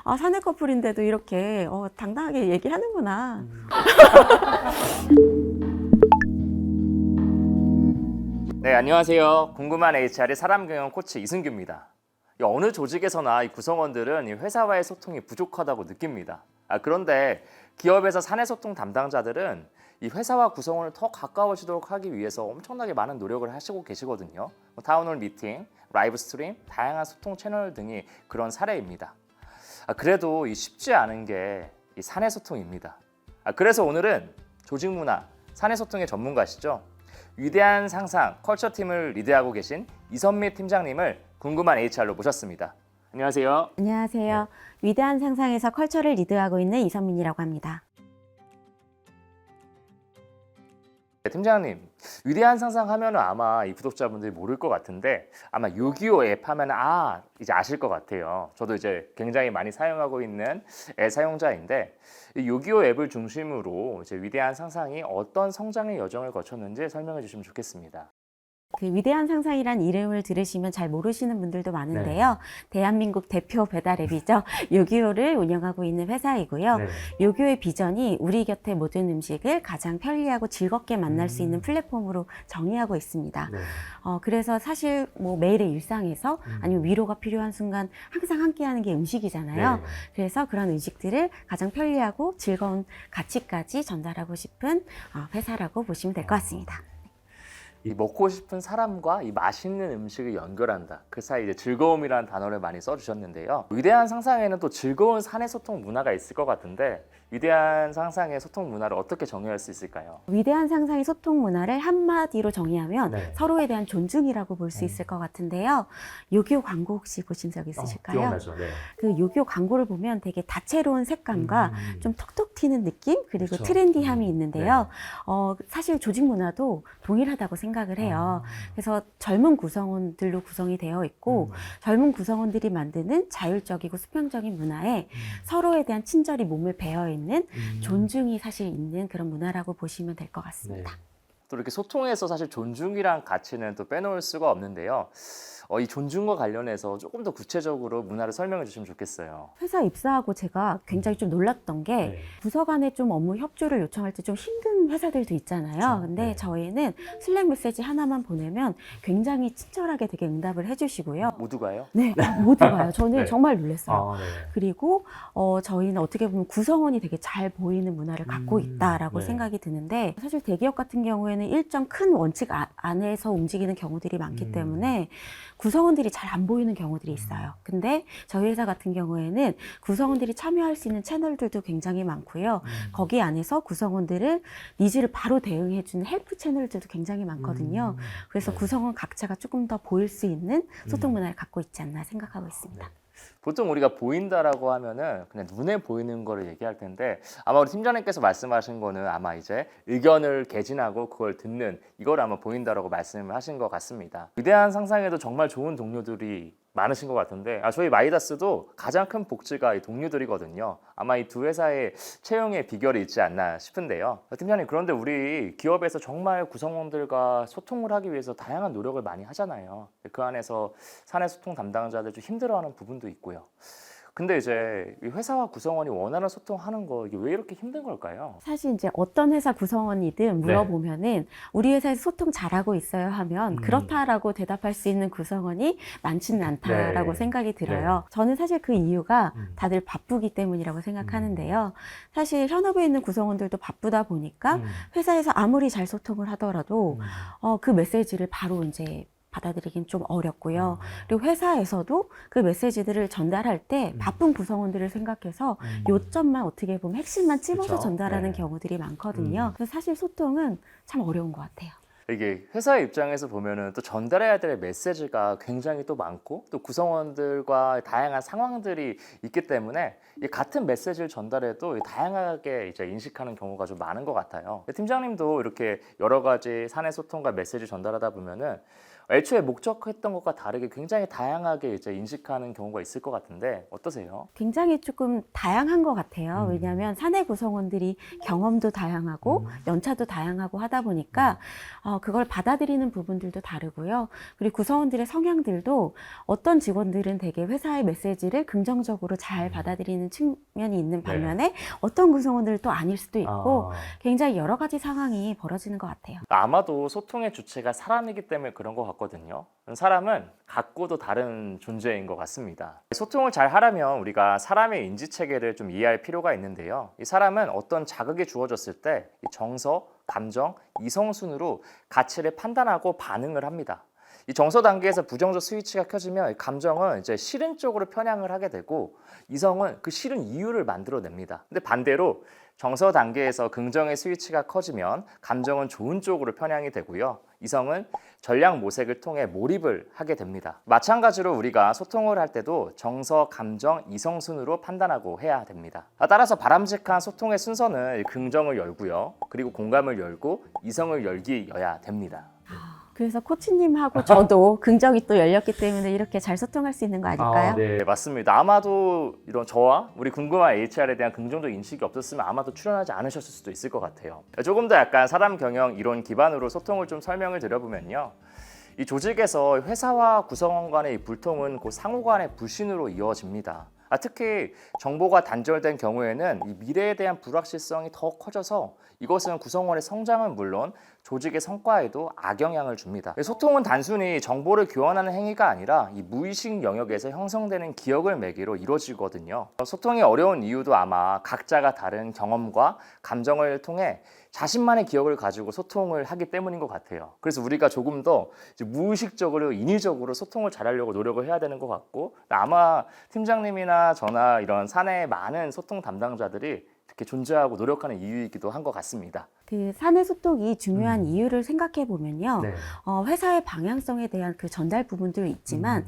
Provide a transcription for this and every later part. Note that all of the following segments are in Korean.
아, 사내 커플인데도 이렇게 당당하게 얘기하는구나. 네, 안녕하세요. 궁금한 HR의 사람 경영 코치 이승규입니다. 어느 조직에서나 이 구성원들은 이 회사와의 소통이 부족하다고 느낍니다. 그런데 기업에서 사내 소통 담당자들은 이 회사와 구성원을 더 가까워지도록 하기 위해서 엄청나게 많은 노력을 하시고 계시거든요. 타운홀 미팅, 라이브 스트림, 다양한 소통 채널 등이 그런 사례입니다. 그래도 이 쉽지 않은 게 이 사내 소통입니다. 그래서 오늘은 조직 문화, 사내 소통의 전문가시죠. 위대한 상상 컬처팀을 리드하고 계신 이선미 팀장님을 궁금한 HR로 모셨습니다. 안녕하세요. 안녕하세요. 위대한 상상에서 컬처를 리드하고 있는 이선민이라고 합니다. 네, 팀장님, 위대한 상상 하면은 아마 이 구독자분들이 모를 것 같은데 아마 625 앱 하면 이제 아실 것 같아요. 저도 이제 굉장히 많이 사용하고 있는 앱 사용자인데 이 625 앱을 중심으로 이제 위대한 상상이 어떤 성장의 여정을 거쳤는지 설명해 주시면 좋겠습니다. 그 위대한 상상이란 이름을 들으시면 잘 모르시는 분들도 많은데요. 대한민국 대표 배달 앱이죠. 요기요를 운영하고 있는 회사이고요. 요기요의 비전이 우리 곁의 모든 음식을 가장 편리하고 즐겁게 만날 수 있는 플랫폼으로 정의하고 있습니다. 그래서 사실 뭐 매일의 일상에서 아니면 위로가 필요한 순간 항상 함께하는 게 음식이잖아요. 그래서 그런 음식들을 가장 편리하고 즐거운 가치까지 전달하고 싶은 회사라고 보시면 될 것 같습니다. 이 먹고 싶은 사람과 이 맛있는 음식을 연결한다. 그 사이 이제 즐거움이라는 단어를 많이 써주셨는데요. 위대한 상상에는 또 즐거운 사내 소통 문화가 있을 것 같은데 위대한 상상의 소통 문화를 어떻게 정의할 수 있을까요? 위대한 상상의 소통 문화를 한마디로 정의하면 서로에 대한 존중이라고 볼 수 있을 것 같은데요. 요기요 광고 혹시 보신 적 있으실까요? 기억나죠. 네. 그 요기요 광고를 보면 되게 다채로운 색감과 좀 톡톡 튀는 느낌 그리고 그렇죠. 트렌디함이 있는데요. 사실 조직 문화도 동일하다고 생각을 해요. 그래서 젊은 구성원들로 구성이 되어 있고 젊은 구성원들이 만드는 자율적이고 수평적인 문화에 서로에 대한 친절이 몸을 배어 있는 존중이 사실 있는 그런 문화라고 보시면 될 것 같습니다. 또 이렇게 소통에서 사실 존중이란 가치는 또 빼놓을 수가 없는데요. 이 존중과 관련해서 조금 더 구체적으로 문화를 설명해 주시면 좋겠어요. 회사 입사하고 제가 굉장히 좀 놀랐던 게 부서 간에 좀 업무 협조를 요청할 때 좀 힘든 회사들도 있잖아요. 근데 저희는 슬랙 메시지 하나만 보내면 굉장히 친절하게 되게 응답을 해주시고요. 모두가요? 네, 모두가요. 저는 정말 놀랐어요. 네. 그리고 저희는 어떻게 보면 구성원이 되게 잘 보이는 문화를 갖고 있다라고 생각이 드는데 사실 대기업 같은 경우에는 일정 큰 원칙 안에서 움직이는 경우들이 많기 때문에 구성원들이 잘 안 보이는 경우들이 있어요. 근데 저희 회사 같은 경우에는 구성원들이 참여할 수 있는 채널들도 굉장히 많고요. 거기 안에서 구성원들을 니즈를 바로 대응해주는 헬프 채널들도 굉장히 많거든요. 그래서 구성원 각자가 조금 더 보일 수 있는 소통 문화를 갖고 있지 않나 생각하고 있습니다. 보통 우리가 보인다라고 하면은 그냥 눈에 보이는 거를 얘기할 텐데 아마 우리 팀장님께서 말씀하신 거는 아마 이제 의견을 개진하고 그걸 듣는 이걸 아마 보인다라고 말씀을 하신 것 같습니다. 위대한 상상에도 정말 좋은 동료들이 많으신 것 같은데 저희 마이다스도 가장 큰 복지가 이 동료들이거든요. 아마 이 두 회사의 채용의 비결이 있지 않나 싶은데요. 팀장님, 그런데 우리 기업에서 정말 구성원들과 소통을 하기 위해서 다양한 노력을 많이 하잖아요. 그 안에서 사내 소통 담당자들 좀 힘들어하는 부분도 있고요. 근데 이제 이 회사와 구성원이 원하는 소통하는 거 이게 왜 이렇게 힘든 걸까요? 사실 이제 어떤 회사 구성원이든 물어보면은 우리 회사에서 소통 잘하고 있어요 하면 그렇다라고 대답할 수 있는 구성원이 많지는 않다라고 생각이 들어요. 저는 사실 그 이유가 다들 바쁘기 때문이라고 생각하는데요. 사실 현업에 있는 구성원들도 바쁘다 보니까 회사에서 아무리 잘 소통을 하더라도 그 메시지를 바로 이제 받아들이긴 좀 어렵고요. 그리고 회사에서도 그 메시지들을 전달할 때 바쁜 구성원들을 생각해서 요점만 어떻게 보면 핵심만 찝어서 전달하는 경우들이 많거든요. 그래서 사실 소통은 참 어려운 것 같아요. 이게 회사의 입장에서 보면은 또 전달해야 될 메시지가 굉장히 또 많고 또 구성원들과 다양한 상황들이 있기 때문에 이 같은 메시지를 전달해도 다양하게 이제 인식하는 경우가 좀 많은 것 같아요. 팀장님도 이렇게 여러 가지 사내 소통과 메시지 전달하다 보면은 애초에 목적했던 것과 다르게 굉장히 다양하게 이제 인식하는 경우가 있을 것 같은데 어떠세요? 굉장히 조금 다양한 것 같아요. 왜냐하면 사내 구성원들이 경험도 다양하고 연차도 다양하고 하다 보니까 그걸 받아들이는 부분들도 다르고요. 그리고 구성원들의 성향들도 어떤 직원들은 되게 회사의 메시지를 긍정적으로 잘 받아들이는 측면이 있는 반면에 어떤 구성원들은 또 아닐 수도 있고 굉장히 여러 가지 상황이 벌어지는 것 같아요. 아마도 소통의 주체가 사람이기 때문에 그런 것 같거든요. 사람은 각고도 다른 존재인 것 같습니다. 소통을 잘 하려면 우리가 사람의 인지 체계를 좀 이해할 필요가 있는데요. 이 사람은 어떤 자극이 주어졌을 때 이 정서, 감정, 이성 순으로 가치를 판단하고 반응을 합니다. 이 정서 단계에서 부정적 스위치가 켜지면 이 감정은 이제 싫은 쪽으로 편향을 하게 되고 이성은 그 싫은 이유를 만들어냅니다. 근데 반대로 정서 단계에서 긍정의 스위치가 커지면 감정은 좋은 쪽으로 편향이 되고요. 이성은 전략 모색을 통해 몰입을 하게 됩니다. 마찬가지로 우리가 소통을 할 때도 정서, 감정, 이성 순으로 판단하고 해야 됩니다. 따라서 바람직한 소통의 순서는 긍정을 열고요. 그리고 공감을 열고 이성을 열기여야 됩니다. 그래서 코치님하고 저도 긍정이 또 열렸기 때문에 이렇게 잘 소통할 수 있는 거 아닐까요? 네, 맞습니다. 아마도 이런 저와 우리 궁금한 HR에 대한 긍정적 인식이 없었으면 아마도 출연하지 않으셨을 수도 있을 것 같아요. 조금 더 약간 사람 경영 이론 기반으로 소통을 좀 설명을 드려보면요. 이 조직에서 회사와 구성원 간의 이 불통은 그 상호 간의 불신으로 이어집니다. 특히 정보가 단절된 경우에는 이 미래에 대한 불확실성이 더 커져서 이것은 구성원의 성장은 물론 조직의 성과에도 악영향을 줍니다. 소통은 단순히 정보를 교환하는 행위가 아니라 이 무의식 영역에서 형성되는 기억을 매개로 이루어지거든요. 소통이 어려운 이유도 아마 각자가 다른 경험과 감정을 통해 자신만의 기억을 가지고 소통을 하기 때문인 것 같아요. 그래서 우리가 조금 더 무의식적으로 인위적으로 소통을 잘하려고 노력을 해야 되는 것 같고 아마 팀장님이나 저나 이런 사내의 많은 소통 담당자들이 이렇게 존재하고 노력하는 이유이기도 한 것 같습니다. 그 사내 소통이 중요한 이유를 생각해 보면요. 네. 회사의 방향성에 대한 그 전달 부분도 있지만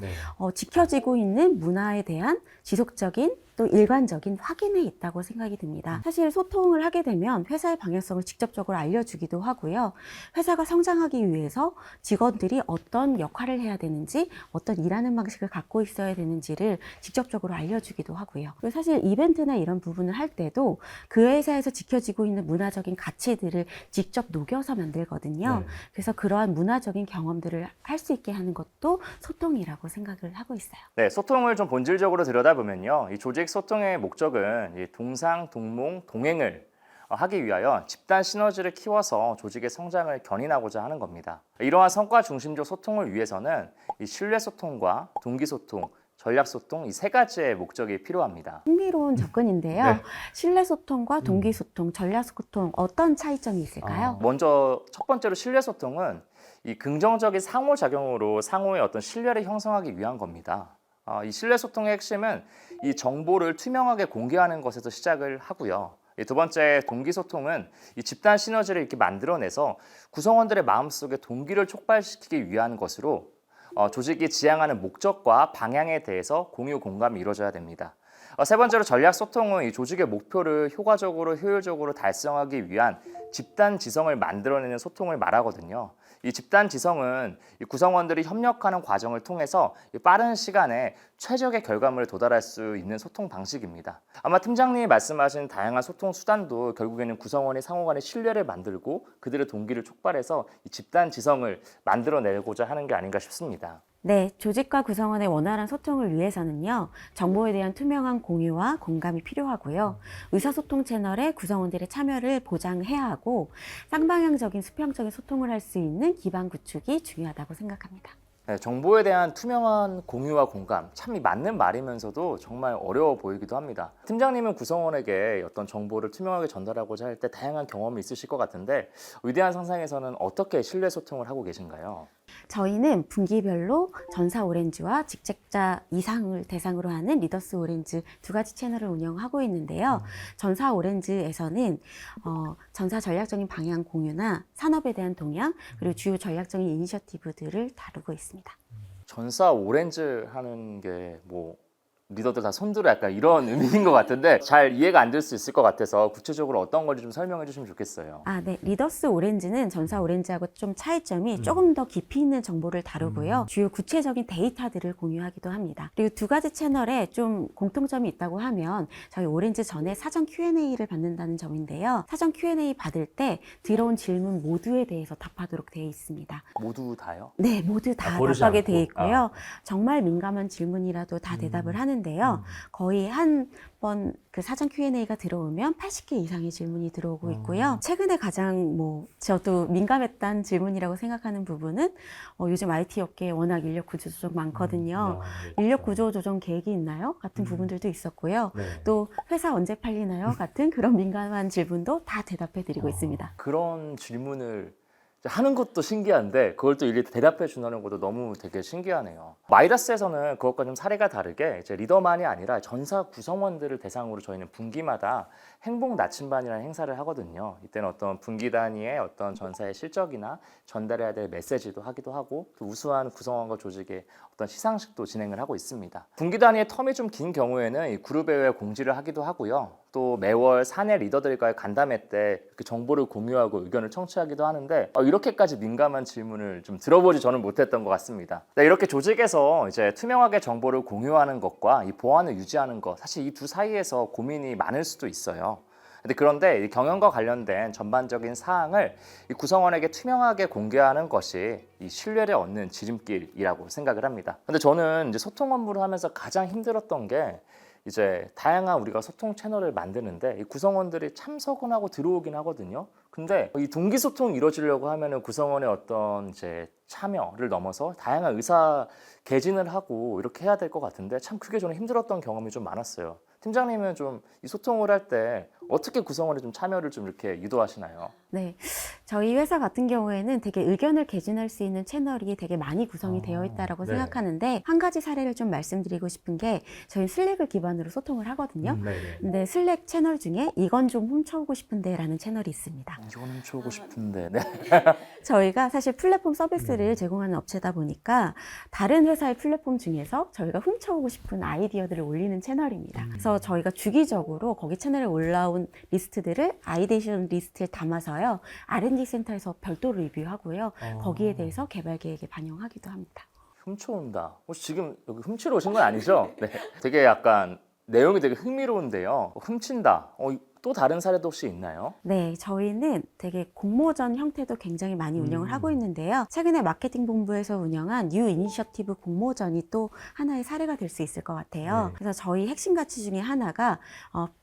지켜지고 있는 문화에 대한 지속적인 또 일관적인 확인에 있다고 생각이 듭니다. 사실 소통을 하게 되면 회사의 방향성을 직접적으로 알려주기도 하고요. 회사가 성장하기 위해서 직원들이 어떤 역할을 해야 되는지, 어떤 일하는 방식을 갖고 있어야 되는지를 직접적으로 알려주기도 하고요. 그리고 사실 이벤트나 이런 부분을 할 때도 그 회사에서 지켜지고 있는 문화적인 가치들을 직접 녹여서 만들거든요. 그래서 그러한 문화적인 경험들을 할 수 있게 하는 것도 소통이라고 생각을 하고 있어요. 네, 소통을 좀 본질적으로 들여다보면요. 이 조직 소통의 목적은 이 동상, 동몽, 동행을 하기 위하여 집단 시너지를 키워서 조직의 성장을 견인하고자 하는 겁니다. 이러한 성과 중심적 소통을 위해서는 이 신뢰 소통과 동기 소통, 전략 소통 이 세 가지의 목적이 필요합니다. 흥미로운 접근인데요. 네. 신뢰 소통과 동기 소통, 전략 소통 어떤 차이점이 있을까요? 먼저 첫 번째로 신뢰 소통은 이 긍정적인 상호작용으로 상호의 어떤 신뢰를 형성하기 위한 겁니다. 이 신뢰 소통의 핵심은 이 정보를 투명하게 공개하는 것에서 시작을 하고요. 두 번째 동기 소통은 이 집단 시너지를 이렇게 만들어내서 구성원들의 마음속에 동기를 촉발시키기 위한 것으로 조직이 지향하는 목적과 방향에 대해서 공유 공감이 이루어져야 됩니다. 세 번째로 전략 소통은 이 조직의 목표를 효과적으로 효율적으로 달성하기 위한 집단 지성을 만들어내는 소통을 말하거든요. 이 집단 지성은 이 구성원들이 협력하는 과정을 통해서 빠른 시간에 최적의 결과물에 도달할 수 있는 소통 방식입니다. 아마 팀장님이 말씀하신 다양한 소통 수단도 결국에는 구성원이 상호 간의 신뢰를 만들고 그들의 동기를 촉발해서 이 집단 지성을 만들어내고자 하는 게 아닌가 싶습니다. 네, 조직과 구성원의 원활한 소통을 위해서는요, 정보에 대한 투명한 공유와 공감이 필요하고요, 의사소통 채널에 구성원들의 참여를 보장해야 하고, 쌍방향적인 수평적인 소통을 할 수 있는 기반 구축이 중요하다고 생각합니다. 네, 정보에 대한 투명한 공유와 공감, 참 맞는 말이면서도 정말 어려워 보이기도 합니다. 팀장님은 구성원에게 어떤 정보를 투명하게 전달하고자 할 때 다양한 경험이 있으실 것 같은데 위대한 상상에서는 어떻게 신뢰 소통을 하고 계신가요? 저희는 분기별로 전사 오렌지와 직책자 이상을 대상으로 하는 리더스 오렌지 두 가지 채널을 운영하고 있는데요. 전사 오렌지에서는 전사 전략적인 방향 공유나 산업에 대한 동향, 그리고 주요 전략적인 이니셔티브들을 다루고 있습니다. 전사 오렌지 하는 게 뭐 리더들 다 손들어 약간 이런 의미인 것 같은데 잘 이해가 안 될 수 있을 것 같아서 구체적으로 어떤 건지 좀 설명해 주시면 좋겠어요. 네. 리더스 오렌지는 전사 오렌지하고 좀 차이점이 조금 더 깊이 있는 정보를 다루고요. 주요 구체적인 데이터들을 공유하기도 합니다. 그리고 두 가지 채널에 좀 공통점이 있다고 하면 저희 오렌지 전에 사전 Q&A를 받는다는 점인데요. 사전 Q&A 받을 때 들어온 질문 모두에 대해서 답하도록 되어 있습니다. 모두 다요? 네, 모두 다 고르지 답하게 않고. 되어 있고요. 정말 민감한 질문이라도 다 대답을 하는데요. 거의 한 번 그 사전 Q&A가 들어오면 80개 이상의 질문이 들어오고 있고요. 최근에 가장 저도 민감했던 질문이라고 생각하는 부분은 요즘 IT 업계에 워낙 인력 구조 조정 많거든요. 인력 구조 조정 계획이 있나요? 같은 부분들도 있었고요. 네. 또 회사 언제 팔리나요? 같은 그런 민감한 질문도 다 대답해 드리고 있습니다. 그런 질문을 하는 것도 신기한데 그걸 또 일일이 대답해 준다는 것도 너무 되게 신기하네요. 마이다스에서는 그것과 좀 사례가 다르게 이제 리더만이 아니라 전사 구성원들을 대상으로 저희는 분기마다 행복 나침반이라는 행사를 하거든요. 이때는 어떤 분기 단위의 어떤 전사의 실적이나 전달해야 될 메시지도 하기도 하고 또 우수한 구성원과 조직의 어떤 시상식도 진행을 하고 있습니다. 분기 단위의 텀이 좀 긴 경우에는 이 그룹회의 공지를 하기도 하고요. 또 매월 사내 리더들과의 간담회 때 그 정보를 공유하고 의견을 청취하기도 하는데 이렇게까지 민감한 질문을 좀 들어보지 저는 못했던 것 같습니다. 네, 이렇게 조직에서 이제 투명하게 정보를 공유하는 것과 이 보안을 유지하는 것 사실 이 두 사이에서 고민이 많을 수도 있어요. 그런데 이 경영과 관련된 전반적인 사항을 이 구성원에게 투명하게 공개하는 것이 이 신뢰를 얻는 지름길이라고 생각을 합니다. 근데 저는 이제 소통 업무를 하면서 가장 힘들었던 게 이제 다양한 우리가 소통 채널을 만드는데 이 구성원들이 참석은 하고 들어오긴 하거든요. 근데 이 동기 소통이 이루어지려고 하면은 구성원의 어떤 이제 참여를 넘어서 다양한 의사 개진을 하고 이렇게 해야 될 것 같은데 참 그게 저는 힘들었던 경험이 좀 많았어요. 팀장님은 좀 이 소통을 할 때 어떻게 구성원의 좀 참여를 좀 이렇게 유도하시나요? 네, 저희 회사 같은 경우에는 되게 의견을 개진할 수 있는 채널이 되게 많이 구성이 되어 있다라고 네. 생각하는데 한 가지 사례를 좀 말씀드리고 싶은 게 저희 슬랙을 기반으로 소통을 하거든요. 근데 슬랙 채널 중에 이건 좀 훔쳐오고 싶은데 라는 채널이 있습니다. 이거는 훔쳐오고 싶은데 네. 저희가 사실 플랫폼 서비스를 제공하는 업체다 보니까 다른 회사의 플랫폼 중에서 저희가 훔쳐오고 싶은 아이디어들을 올리는 채널입니다. 그래서 저희가 주기적으로 거기 채널에 올라온 리스트들을 아이데이션 리스트에 담아서요. R&D 센터에서 별도로 리뷰하고요. 거기에 대해서 개발 계획에 반영하기도 합니다. 훔쳐온다. 혹시 지금 여기 훔치러 오신 건 아니죠? 네. 되게 약간 내용이 되게 흥미로운데요. 훔친다. 또 다른 사례도 혹시 있나요? 네, 저희는 되게 공모전 형태도 굉장히 많이 운영을 하고 있는데요. 최근에 마케팅 본부에서 운영한 뉴 이니셔티브 공모전이 또 하나의 사례가 될 수 있을 것 같아요. 네. 그래서 저희 핵심 가치 중에 하나가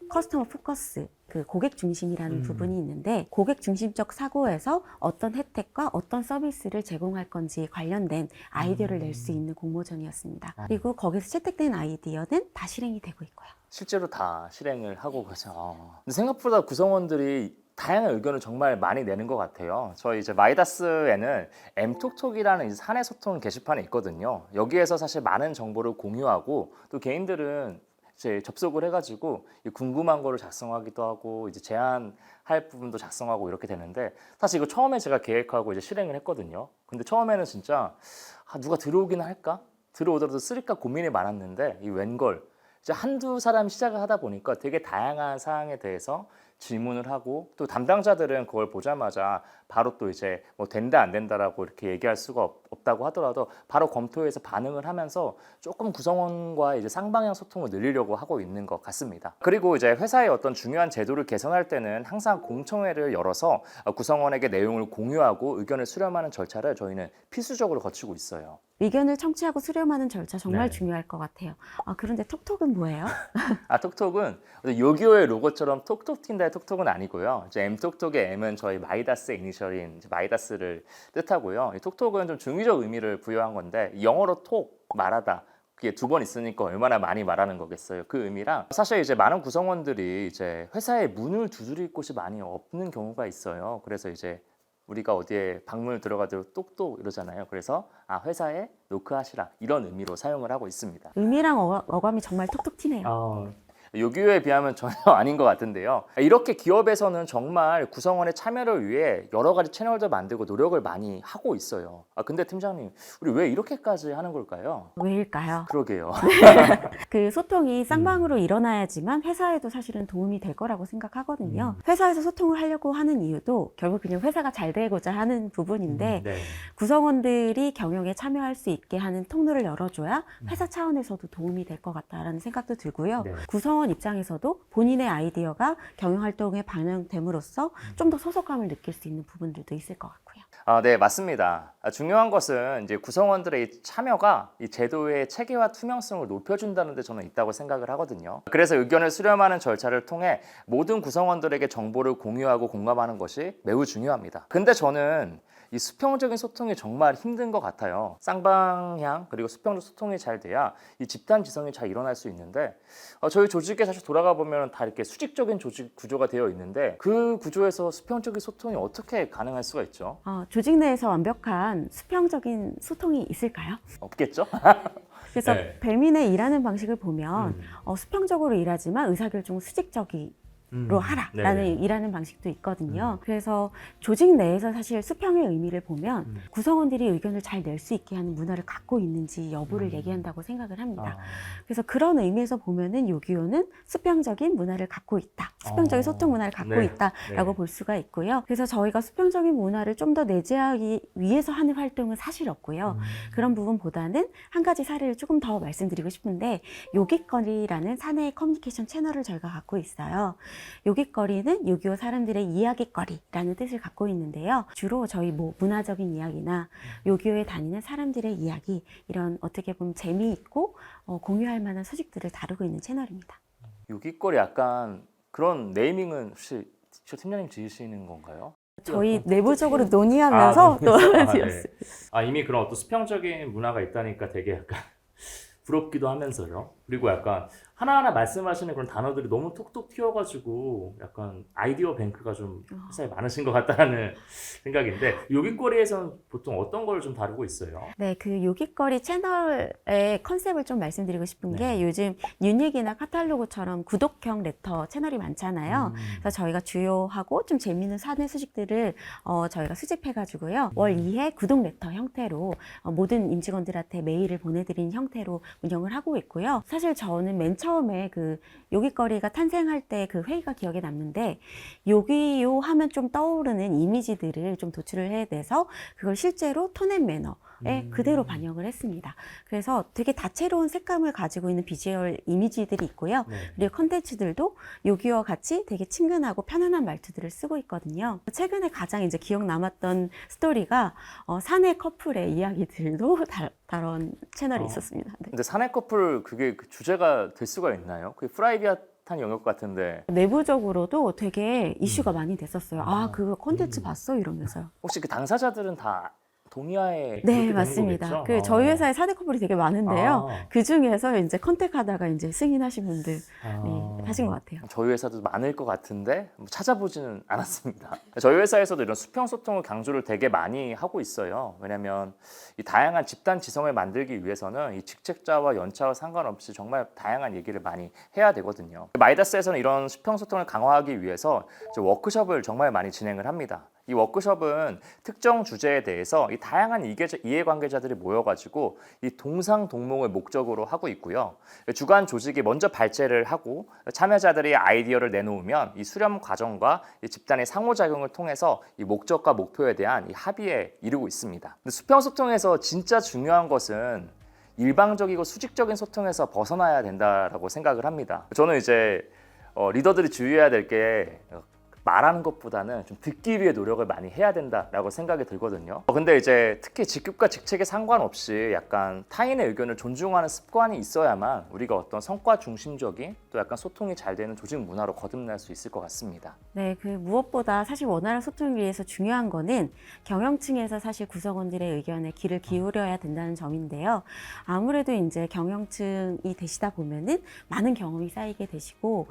커스터머 포커스, 그 고객 중심이라는 부분이 있는데 고객 중심적 사고에서 어떤 혜택과 어떤 서비스를 제공할 건지 관련된 아이디어를 낼 수 있는 공모전이었습니다. 그리고 거기서 채택된 아이디어는 다 실행이 되고 있고요. 실제로 다 실행을 하고 가죠. 근데 생각보다 구성원들이 다양한 의견을 정말 많이 내는 것 같아요. 저희 이제 마이다스에는 M톡톡이라는 사내 소통 게시판이 있거든요. 여기에서 사실 많은 정보를 공유하고 또 개인들은 이제 접속을 해가지고 궁금한 거를 작성하기도 하고 이제 제안할 부분도 작성하고 이렇게 되는데 사실 이거 처음에 제가 계획하고 이제 실행을 했거든요. 근데 처음에는 진짜 누가 들어오긴 할까? 들어오더라도 쓸까 고민이 많았는데 이 웬걸 이제 한두 사람 시작을 하다 보니까 되게 다양한 사항에 대해서 질문을 하고 또 담당자들은 그걸 보자마자 바로 또 이제 뭐 된다 안 된다라고 이렇게 얘기할 수가 없다고 하더라도 바로 검토해서 반응을 하면서 조금 구성원과 이제 쌍방향 소통을 늘리려고 하고 있는 것 같습니다. 그리고 이제 회사의 어떤 중요한 제도를 개선할 때는 항상 공청회를 열어서 구성원에게 내용을 공유하고 의견을 수렴하는 절차를 저희는 필수적으로 거치고 있어요. 의견을 청취하고 수렴하는 절차 정말 네. 중요할 것 같아요. 그런데 톡톡은 뭐예요? 톡톡은 요기요의 로고처럼 톡톡 튄다의 톡톡은 아니고요. 이제 M톡톡의 M은 저희 마이다스 이니셜인 마이다스를 뜻하고요. 이 톡톡은 좀 중의적 의미를 부여한 건데 영어로 톡 말하다. 그게 두 번 있으니까 얼마나 많이 말하는 거겠어요. 그 의미랑 사실 이제 많은 구성원들이 이제 회사에 문을 두드릴 곳이 많이 없는 경우가 있어요. 그래서 이제 우리가 어디에 방문을 들어가도 똑똑 이러잖아요. 그래서 회사에 노크하시라 이런 의미로 사용을 하고 있습니다. 의미랑 어감이 정말 톡톡 튀네요. 요기요에 비하면 전혀 아닌 것 같은데요. 이렇게 기업에서는 정말 구성원의 참여를 위해 여러 가지 채널도 만들고 노력을 많이 하고 있어요. 근데 팀장님, 우리 왜 이렇게까지 하는 걸까요? 왜일까요? 그러게요. 그 소통이 쌍방으로 일어나야지만 회사에도 사실은 도움이 될 거라고 생각하거든요. 회사에서 소통을 하려고 하는 이유도 결국 그냥 회사가 잘 되고자 하는 부분인데 네. 구성원들이 경영에 참여할 수 있게 하는 통로를 열어줘야 회사 차원에서도 도움이 될 것 같다라는 생각도 들고요. 네. 구성원 입장에서도 본인의 아이디어가 경영 활동에 반영됨으로써 좀 더 소속감을 느낄 수 있는 부분들도 있을 것 같고요. 네, 맞습니다. 중요한 것은 이제 구성원들의 이 참여가 이 제도의 체계와 투명성을 높여준다는 데 저는 있다고 생각을 하거든요. 그래서 의견을 수렴하는 절차를 통해 모든 구성원들에게 정보를 공유하고 공감하는 것이 매우 중요합니다. 근데 저는 이 수평적인 소통이 정말 힘든 것 같아요. 쌍방향 그리고 수평적 소통이 잘 돼야 이 집단 지성이 잘 일어날 수 있는데 저희 조직에 사실 돌아가 보면 다 이렇게 수직적인 조직 구조가 되어 있는데 그 구조에서 수평적인 소통이 어떻게 가능할 수가 있죠? 조직 내에서 완벽한 수평적인 소통이 있을까요? 없겠죠? 그래서 네. 배민의 일하는 방식을 보면 수평적으로 일하지만 의사결정은 수직적이 로 하라라는 네네. 일하는 방식도 있거든요. 그래서 조직 내에서 사실 수평의 의미를 보면 구성원들이 의견을 잘 낼 수 있게 하는 문화를 갖고 있는지 여부를 얘기한다고 생각을 합니다. 그래서 그런 의미에서 보면은 요기요는 수평적인 문화를 갖고 있다. 수평적인 소통 문화를 갖고 네. 있다라고 네. 볼 수가 있고요. 그래서 저희가 수평적인 문화를 좀 더 내재하기 위해서 하는 활동은 사실 없고요. 그런 부분보다는 한 가지 사례를 조금 더 말씀드리고 싶은데 요깃거리라는 사내 커뮤니케이션 채널을 저희가 갖고 있어요. 요깃거리는 요기요 사람들의 이야깃거리라는 뜻을 갖고 있는데요. 주로 저희 문화적인 이야기나 요기요에 다니는 사람들의 이야기 이런 어떻게 보면 재미있고 공유할 만한 소식들을 다루고 있는 채널입니다. 요깃거리 약간 그런 네이밍은 혹시 팀장님 지으시는 건가요? 저희 내부적으로 논의하면서 또 지었습니다. 이미 그런 어떤 수평적인 문화가 있다니까 되게 약간 부럽기도 하면서요. 그리고 약간 하나하나 말씀하시는 그런 단어들이 너무 톡톡 튀어가지고 약간 아이디어 뱅크가 좀 회사에 많으신 것 같다는 생각인데 요깃거리에서는 보통 어떤 걸 좀 다루고 있어요? 네, 그 요깃거리 채널의 컨셉을 좀 말씀드리고 싶은 게 요즘 뉴닉이나 카탈로그처럼 구독형 레터 채널이 많잖아요. 그래서 저희가 주요하고 좀 재미있는 사내 소식들을 저희가 수집해가지고요. 월 2회 구독 레터 형태로 모든 임직원들한테 메일을 보내드리는 형태로 운영을 하고 있고요. 사실 저는 맨 처음에 그 요깃거리가 탄생할 때 그 회의가 기억에 남는데 요기요 하면 좀 떠오르는 이미지들을 좀 도출을 해내서 그걸 실제로 톤 앤 매너에 그대로 반영을 했습니다. 그래서 되게 다채로운 색감을 가지고 있는 비주얼 이미지들이 있고요. 네. 그리고 컨텐츠들도 요기요와 같이 되게 친근하고 편안한 말투들을 쓰고 있거든요. 최근에 가장 이제 기억 남았던 스토리가 사내 커플의 이야기들도 다룬 채널이 있었습니다. 네. 근데 사내 커플 그게 그 주제가 될 수가 있나요? 그게 프라이빗한 영역 같은데 내부적으로도 되게 이슈가 많이 됐었어요. 그거 콘텐츠 봤어? 이러면서요. 혹시 그 당사자들은 다 동의하에 그렇게 네, 되는 맞습니다. 거겠죠? 그 저희 회사에 사내 커플이 되게 많은데요. 아. 그 중에서 이제 컨택하다가 이제 승인하신 분들이 하신 것 같아요. 저희 회사도 많을 것 같은데 찾아보지는 않았습니다. 저희 회사에서도 이런 수평 소통을 강조를 되게 많이 하고 있어요. 왜냐하면 이 다양한 집단 지성을 만들기 위해서는 이 직책자와 연차와 상관없이 정말 다양한 얘기를 많이 해야 되거든요. 마이다스에서는 이런 수평 소통을 강화하기 위해서 이제 워크숍을 정말 많이 진행을 합니다. 이 워크숍은 특정 주제에 대해서 이 다양한 이해관계자들이 모여가지고 이 동상동몽을 목적으로 하고 있고요. 주간 조직이 먼저 발제를 하고 참여자들이 아이디어를 내놓으면 이 수렴 과정과 이 집단의 상호작용을 통해서 이 목적과 목표에 대한 이 합의에 이르고 있습니다. 근데 수평 소통에서 진짜 중요한 것은 일방적이고 수직적인 소통에서 벗어나야 된다라고 생각을 합니다. 저는 이제 리더들이 주의해야 될 게 말하는 것보다는 좀 듣기 위해 노력을 많이 해야 된다라고 생각이 들거든요. 근데 이제 특히 직급과 직책에 상관없이 약간 타인의 의견을 존중하는 습관이 있어야만 우리가 어떤 성과 중심적인 또 약간 소통이 잘 되는 조직 문화로 거듭날 수 있을 것 같습니다. 네, 그 무엇보다 사실 원활한 소통을 위해서 중요한 거는 경영층에서 사실 구성원들의 의견에 귀를 기울여야 된다는 점인데요. 아무래도 이제 경영층이 되시다 보면은 많은 경험이 쌓이게 되시고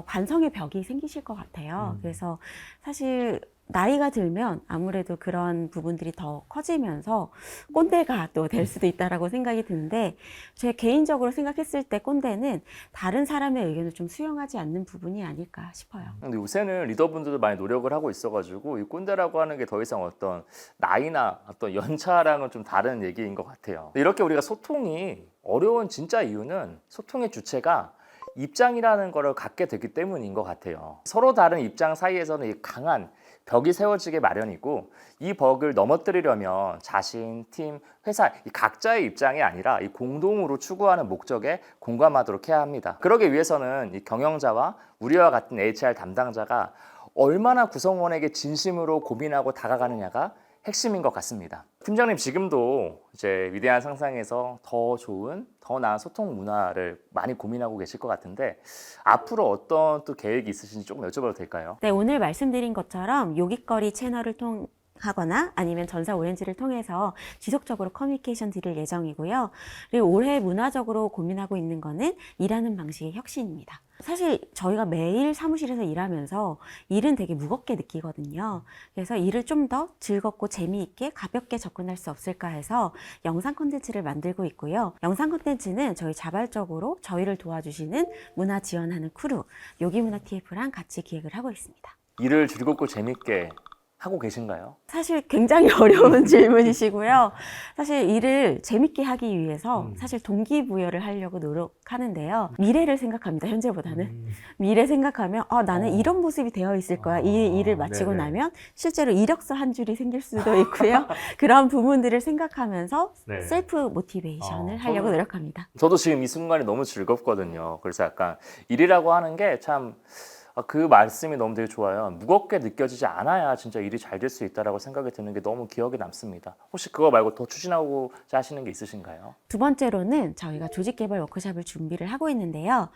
관성의 벽이 생기실 것 같아요. 그래서 사실 나이가 들면 아무래도 그런 부분들이 더 커지면서 꼰대가 또 될 수도 있다라고 생각이 드는데, 제 개인적으로 생각했을 때 꼰대는 다른 사람의 의견을 좀 수용하지 않는 부분이 아닐까 싶어요. 근데 요새는 리더분들도 많이 노력을 하고 있어가지고 이 꼰대라고 하는 게 더 이상 어떤 나이나 어떤 연차랑은 좀 다른 얘기인 것 같아요. 이렇게 우리가 소통이 어려운 진짜 이유는 소통의 주체가 입장이라는 거를 갖게 되기 때문인 것 같아요. 서로 다른 입장 사이에서는 이 강한 벽이 세워지게 마련이고, 이 벽을 넘어뜨리려면 자신, 팀, 회사 이 각자의 입장이 아니라 이 공동으로 추구하는 목적에 공감하도록 해야 합니다. 그러기 위해서는 이 경영자와 우리와 같은 HR 담당자가 얼마나 구성원에게 진심으로 고민하고 다가가느냐가 핵심인 것 같습니다. 팀장님, 지금도 이제 위대한 상상에서 더 좋은, 더 나은 소통 문화를 많이 고민하고 계실 것 같은데, 앞으로 어떤 또 계획이 있으신지 조금 여쭤봐도 될까요? 네, 오늘 말씀드린 것처럼 요깃거리 채널을 하거나 아니면 전사 오렌지를 통해서 지속적으로 커뮤니케이션 드릴 예정이고요. 그리고 올해 문화적으로 고민하고 있는 거는 일하는 방식의 혁신입니다. 사실 저희가 매일 사무실에서 일하면서 일은 되게 무겁게 느끼거든요. 그래서 일을 좀 더 즐겁고 재미있게 가볍게 접근할 수 없을까 해서 영상 콘텐츠를 만들고 있고요. 영상 콘텐츠는 저희 자발적으로 저희를 도와주시는 문화 지원하는 크루, 요기문화 TF랑 같이 기획을 하고 있습니다. 일을 즐겁고 재밌게 하고 계신가요? 사실 굉장히 어려운 질문이시고요. 사실 일을 재밌게 하기 위해서 사실 동기부여를 하려고 노력하는데요. 미래를 생각합니다, 현재보다는. 미래 생각하면 나는 이런 모습이 되어 있을 거야. 이 일을 마치고 네네. 나면 실제로 이력서 한 줄이 생길 수도 있고요. 그런 부분들을 생각하면서 네. 셀프 모티베이션을 하려고 저는- 노력합니다. 저도 지금 이 순간이 너무 즐겁거든요. 그래서 약간 일이라고 하는 게 참, 그 말씀이 너무 되게 좋아요. 무겁게 느껴지지 않아야 진짜 일이 잘 될 수 있다라고 생각이 드는 게 너무 기억에 남습니다. 혹시 그거 말고 더 추진하고자 하시는 게 있으신가요? 두 번째로는 저희가 조직개발 워크숍을 준비를 하고 있는데요.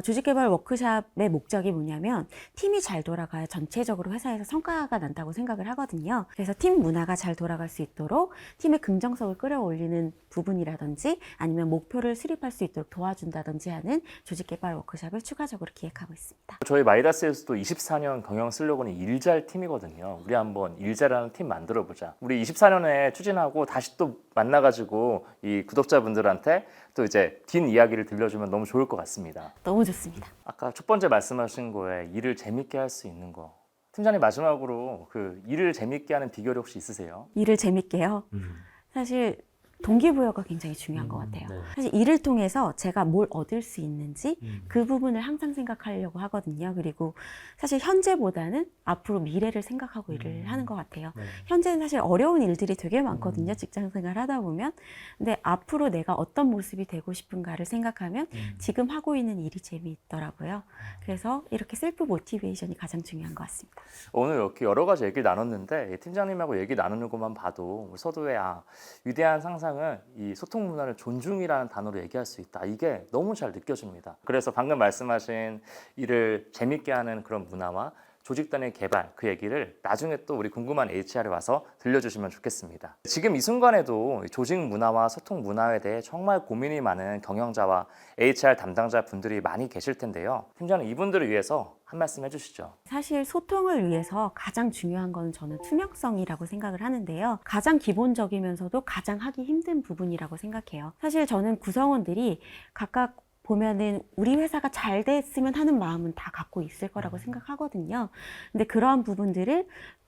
조직개발 워크숍의 목적이 뭐냐면 팀이 잘 돌아가야 전체적으로 회사에서 성과가 난다고 생각을 하거든요. 그래서 팀 문화가 잘 돌아갈 수 있도록 팀의 긍정성을 끌어올리는 부분이라든지 아니면 목표를 수립할 수 있도록 도와준다든지 하는 조직개발 워크숍을 추가적으로 기획하고 있습니다. 저희 마이다스에서도 24년 경영 슬로건이 일잘 팀이거든요. 우리 한번 일잘하는 팀 만들어보자. 우리 24년에 추진하고 다시 또 만나가지고 이 구독자분들한테 또 이제 뒷 이야기를 들려주면 너무 좋을 것 같습니다. 너무 좋습니다. 아까 첫 번째 말씀하신 거에 일을 재밌게 할 수 있는 거. 팀장님, 마지막으로 그 일을 재밌게 하는 비결이 혹시 있으세요? 일을 재밌게요. 사실 동기부여가 굉장히 중요한 것 같아요. 네. 사실 일을 통해서 제가 뭘 얻을 수 있는지 그 부분을 항상 생각하려고 하거든요. 그리고 사실 현재보다는 앞으로 미래를 생각하고 일을 하는 것 같아요. 네. 현재는 사실 어려운 일들이 되게 많거든요. 직장 생활 하다 보면. 근데 앞으로 내가 어떤 모습이 되고 싶은가를 생각하면 지금 하고 있는 일이 재미있더라고요. 그래서 이렇게 셀프 모티베이션이 가장 중요한 것 같습니다. 오늘 이렇게 여러 가지 얘기를 나눴는데 팀장님하고 얘기 나누는 것만 봐도 서두에 위대한 상상은 이 소통 문화를 존중이라는 단어로 얘기할 수 있다. 이게 너무 잘 느껴집니다. 그래서 방금 말씀하신 일을 재밌게 하는 그런 문화와 조직단의 개발, 그 얘기를 나중에 또 우리 궁금한 HR에 와서 들려주시면 좋겠습니다. 지금 이 순간에도 조직 문화와 소통 문화에 대해 정말 고민이 많은 경영자와 HR 담당자 분들이 많이 계실 텐데요. 팀장님, 이분들을 위해서 한 말씀 해주시죠. 사실 소통을 위해서 가장 중요한 건 저는 투명성이라고 생각을 하는데요. 가장 기본적이면서도 가장 하기 힘든 부분이라고 생각해요. 사실 저는 구성원들이 각각 보면은 우리 회사가 잘 됐으면 하는 마음은 다 갖고 있을 거라고 생각하거든요. 근데 그러한 부분들을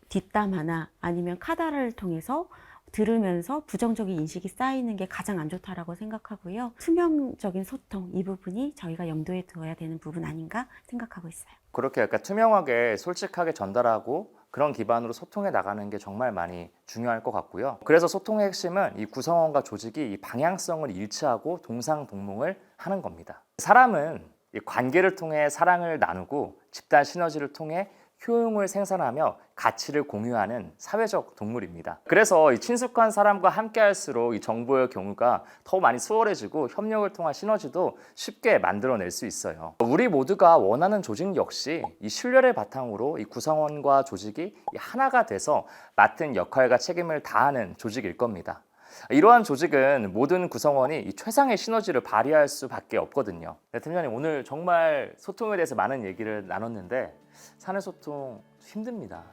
뒷담 하나 아니면 카더라를 통해서 들으면서 부정적인 인식이 쌓이는 게 가장 안 좋다라고 생각하고요. 투명적인 소통, 이 부분이 저희가 염두에 두어야 되는 부분 아닌가 생각하고 있어요. 그렇게 약간 투명하게 솔직하게 전달하고 그런 기반으로 소통해 나가는 게 정말 많이 중요할 것 같고요. 그래서 소통의 핵심은 이 구성원과 조직이 이 방향성을 일치하고 동상동몽을 하는 겁니다. 사람은 이 관계를 통해 사랑을 나누고 집단 시너지를 통해 효용을 생산하며 가치를 공유하는 사회적 동물입니다. 그래서 이 친숙한 사람과 함께 할수록 이 정보의 경우가 더 많이 수월해지고 협력을 통한 시너지도 쉽게 만들어낼 수 있어요. 우리 모두가 원하는 조직 역시 이 신뢰를 바탕으로 이 구성원과 조직이 하나가 돼서 맡은 역할과 책임을 다하는 조직일 겁니다. 이러한 조직은 모든 구성원이 이 최상의 시너지를 발휘할 수밖에 없거든요. 네, 팀장님 오늘 정말 소통에 대해서 많은 얘기를 나눴는데 사내 소통 힘듭니다.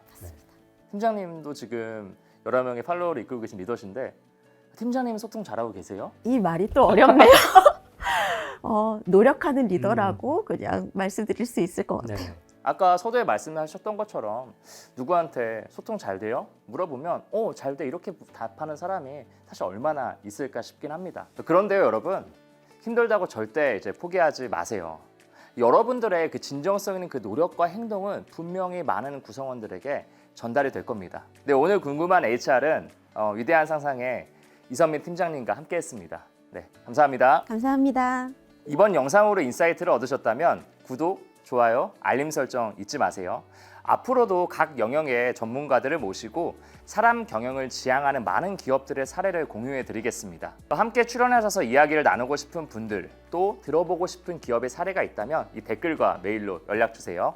팀장님도 지금 여러 명의 팔로워를 이끌고 계신 리더신데 팀장님 소통 잘하고 계세요? 이 말이 또 어렵네요. 노력하는 리더라고 그냥 말씀드릴 수 있을 것 같아요. 네. 아까 서두에 말씀하셨던 것처럼 누구한테 소통 잘 돼요? 물어보면 잘 돼 이렇게 답하는 사람이 사실 얼마나 있을까 싶긴 합니다. 그런데요 여러분 힘들다고 절대 이제 포기하지 마세요. 여러분들의 그 진정성 있는 그 노력과 행동은 분명히 많은 구성원들에게 전달이 될 겁니다. 네, 오늘 궁금한 HR은 위대한 상상의 이선민 팀장님과 함께했습니다. 네, 감사합니다. 감사합니다. 이번 영상으로 인사이트를 얻으셨다면 구독, 좋아요, 알림 설정 잊지 마세요. 앞으로도 각 영역의 전문가들을 모시고 사람 경영을 지향하는 많은 기업들의 사례를 공유해 드리겠습니다. 함께 출연하셔서 이야기를 나누고 싶은 분들, 또 들어보고 싶은 기업의 사례가 있다면 이 댓글과 메일로 연락 주세요.